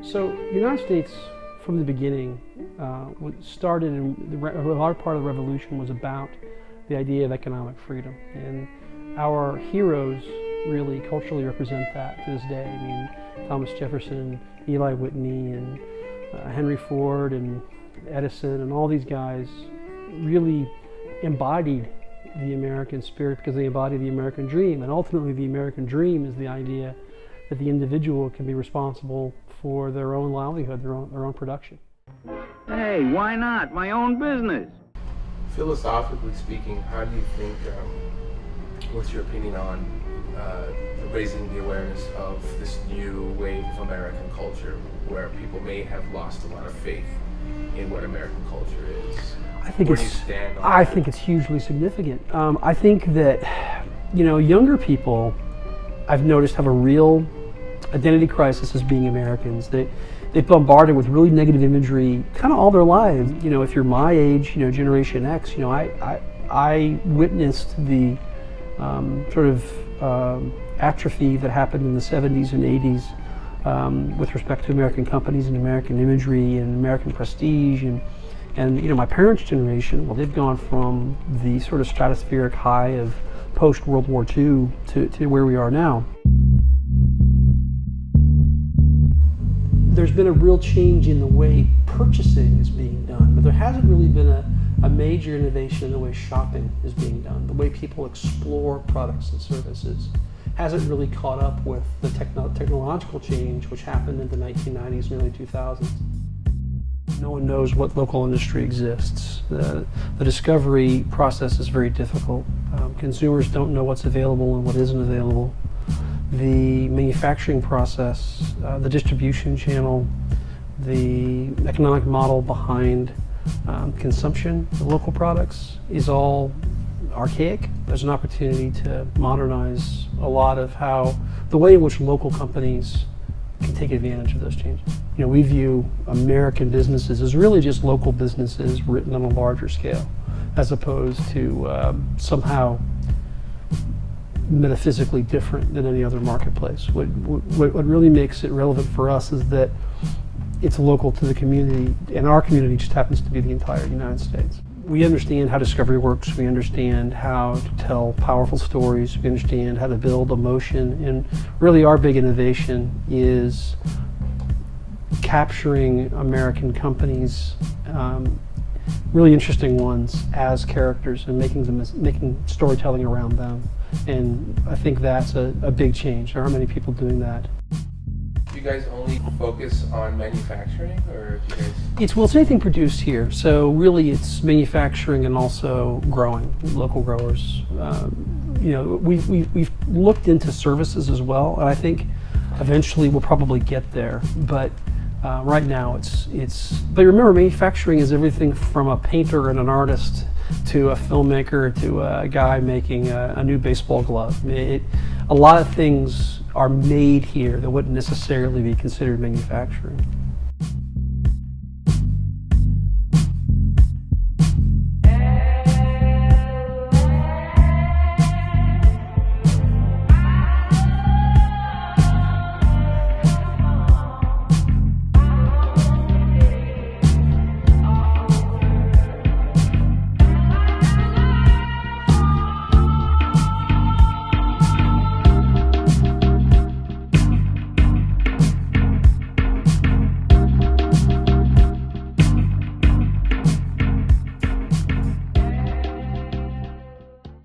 So the United States, from the beginning, started, and a large part of the revolution was about the idea of economic freedom. And our heroes really culturally represent that to this day. I mean, Thomas Jefferson, Eli Whitney, and Henry Ford, and Edison, and all these guys really embodied the American spirit because they embody the American dream. And ultimately, the American dream is the idea that the individual can be responsible for their own livelihood, their own production. Hey, why not? My own business. Philosophically speaking, how do you think, what's your opinion on raising the awareness of this new wave of American culture where people may have lost a lot of faith in what American culture is? I think Where do you stand on I that? think it's hugely significant. I think that, younger people, I've noticed, have a real identity crisis as being Americans. They've bombarded with really negative imagery kind of all their lives. If you're my age, Generation X, I witnessed the sort of atrophy that happened in the 70s and 80s with respect to American companies and American imagery and American prestige. And my parents' generation, well, they've gone from the sort of stratospheric high of post-World War II to where we are now. There's been a real change in the way purchasing is being done, but there hasn't really been a major innovation in the way shopping is being done. The way people explore products and services hasn't really caught up with the technological change which happened in the 1990s and early 2000s. No one knows what local industry exists. The discovery process is very difficult. Consumers don't know what's available and what isn't available. The manufacturing process, the distribution channel, the economic model behind consumption of local products is all archaic. There's an opportunity to modernize a lot of the way in which local companies can take advantage of those changes. We view American businesses as really just local businesses written on a larger scale, as opposed to somehow metaphysically different than any other marketplace. What really makes it relevant for us is that it's local to the community, and our community just happens to be the entire United States. We understand how discovery works, we understand how to tell powerful stories, we understand how to build emotion, and really our big innovation is capturing American companies, really interesting ones, as characters and making storytelling around them. And I think that's a big change. There aren't many people doing that. Do you guys only focus on manufacturing, or do you guys? It's anything produced here. So really, it's manufacturing and also growing, local growers. We've looked into services as well, and I think eventually we'll probably get there. But right now, But remember, manufacturing is everything from a painter and an artist to a filmmaker to a guy making a new baseball glove. A lot of things are made here that wouldn't necessarily be considered manufacturing.